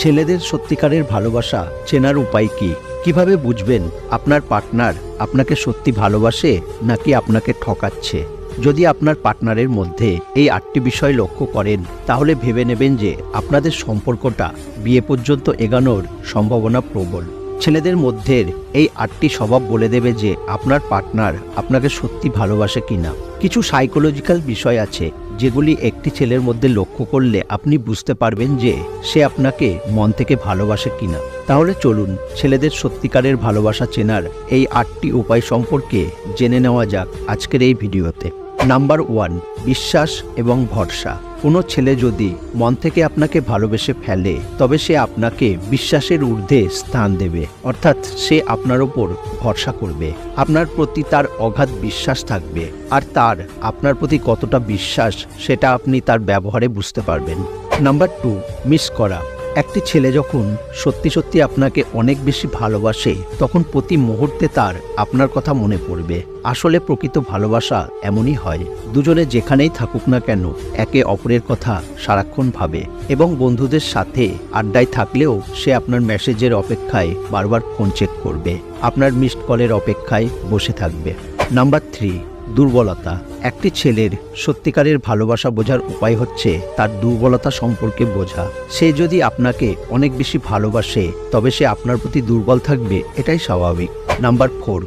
ছেলেদের সত্যিকারের ভালোবাসা চেনার উপায় কি? কিভাবে বুঝবেন আপনার পার্টনার আপনাকে সত্যি ভালোবাসে নাকি আপনাকে ঠকাচ্ছে? যদি আপনার পার্টনারের মধ্যে এই 8টি বিষয় লক্ষ্য করেন তাহলে ভেবে নেবেন যে আপনাদের সম্পর্কটা বিয়ে পর্যন্ত এগানোর সম্ভাবনা প্রবল। ছেলেদের মধ্যে এই 8টি স্বভাব বলে দেবে যে আপনার পার্টনার আপনাকে সত্যি ভালোবাসে কিনা। কিছু সাইকোলজিক্যাল বিষয় আছে যেগুলি একটি ছেলের মধ্যে লক্ষ্য করলে আপনি বুঝতে পারবেন যে সে আপনাকে মন থেকে ভালোবাসে কিনা। তাহলে চলুন ছেলেদের সত্যিকারের ভালোবাসা চেনার এই 8টি উপায় সম্পর্কে জেনে নেওয়া যাক আজকের এই ভিডিওতে। নাম্বার 1, বিশ্বাস এবং ভরসা। কোনো ছেলে যদি মন থেকে আপনাকে ভালোবেসে ফেলে তবে সে আপনাকে বিশ্বাসের ঊর্ধ্বে স্থান দেবে, অর্থাৎ সে আপনার ওপর ভরসা করবে। আপনার প্রতি তার অগাধ বিশ্বাস থাকবে, আর তার আপনার প্রতি কতটা বিশ্বাস সেটা আপনি তার ব্যবহারে বুঝতে পারবেন। নাম্বার 2, মিস করা। একটি ছেলে যখন সত্যি সত্যি আপনাকে অনেক বেশি ভালোবাসে তখন প্রতি মুহূর্তে তার আপনার কথা মনে পড়বে। আসলে প্রকৃত ভালোবাসা এমনই হয়, দুজনে যেখানেই থাকুক না কেন একে অপরের কথা সারাক্ষণ ভাবে, এবং বন্ধুদের সাথে আড্ডায় থাকলেও সে আপনার মেসেজের অপেক্ষায় বারবার ফোন চেক করবে, আপনার মিসড কলের অপেক্ষায় বসে থাকবে। নাম্বার 3, দুর্বলতা। একটি ছেলের সত্যিকারের ভালোবাসা বোঝার উপায় হচ্ছে তার দুর্বলতা সম্পর্কে বোঝা। সে যদি আপনাকে অনেক বেশি ভালোবাসে তবে সে আপনার প্রতি দুর্বল থাকবে, এটাই স্বাভাবিক। নাম্বার 4,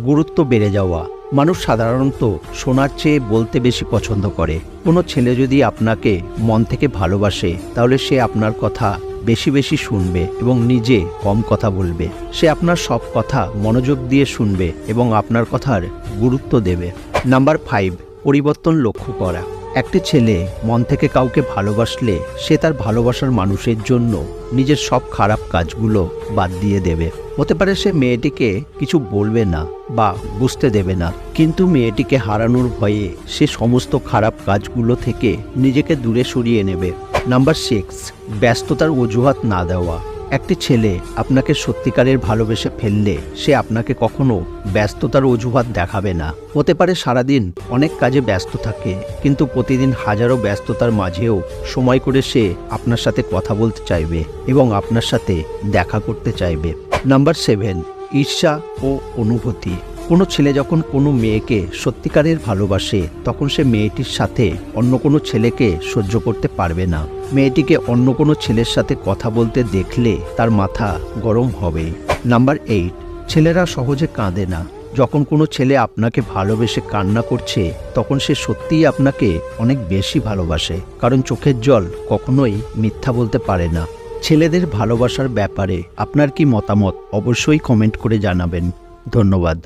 গুরুত্ব বেড়ে যাওয়া। মানুষ সাধারণত শোনার চেয়ে বলতে বেশি পছন্দ করে। কোনো ছেলে যদি আপনাকে মন থেকে ভালোবাসে তাহলে সে আপনার কথা বেশি বেশি শুনবে এবং নিজে কম কথা বলবে। সে আপনার সব কথা মনোযোগ দিয়ে শুনবে এবং আপনার কথার গুরুত্ব দেবে। নাম্বার 5, পরিবর্তন লক্ষ্য করা। একটি ছেলে মন থেকে কাউকে ভালোবাসলে সে তার ভালোবাসার মানুষের জন্য নিজের সব খারাপ কাজগুলো বাদ দিয়ে দেবে। হতে পারে সে মেয়েটিকে কিছু বলবে না বা বুঝতে দেবে না, কিন্তু মেয়েটিকে হারানোর ভয়ে সে সমস্ত খারাপ কাজগুলো থেকে নিজেকে দূরে সরিয়ে নেবে। নাম্বার 6, ব্যস্ততার অজুহাত না দেওয়া। একটি ছেলে আপনাকে সত্যিকারের ভালোবেসে ফেললে সে আপনাকে কখনো ব্যস্ততার অজুহাত দেখাবে না। হতে পারে সারাদিন অনেক কাজে ব্যস্ত থাকে, কিন্তু প্রতিদিন হাজারো ব্যস্ততার মাঝেও সময় করে সে আপনার সাথে কথা বলতে চাইবে এবং আপনার সাথে দেখা করতে চাইবে। নাম্বার 7, ঈর্ষা ও অনুভূতি। কোনো ছেলে যখন কোনো মেয়েকে সত্যিকারের ভালোবাসে তখন সে মেয়েটির সাথে অন্য কোনো ছেলেকে সহ্য করতে পারবে না। মেয়েটিকে অন্য কোনো ছেলের সাথে কথা বলতে দেখলে তার মাথা গরম হবে। নাম্বার 8, ছেলেরা সহজে কাঁদে না। যখন কোনো ছেলে আপনাকে ভালোবেসে কান্না করছে তখন সে সত্যিই আপনাকে অনেক বেশি ভালোবাসে, কারণ চোখের জল কখনোই মিথ্যা বলতে পারে না। ছেলেদের ভালোবাসার ব্যাপারে আপনার কি মতামত অবশ্যই কমেন্ট করে জানাবেন। ধন্যবাদ।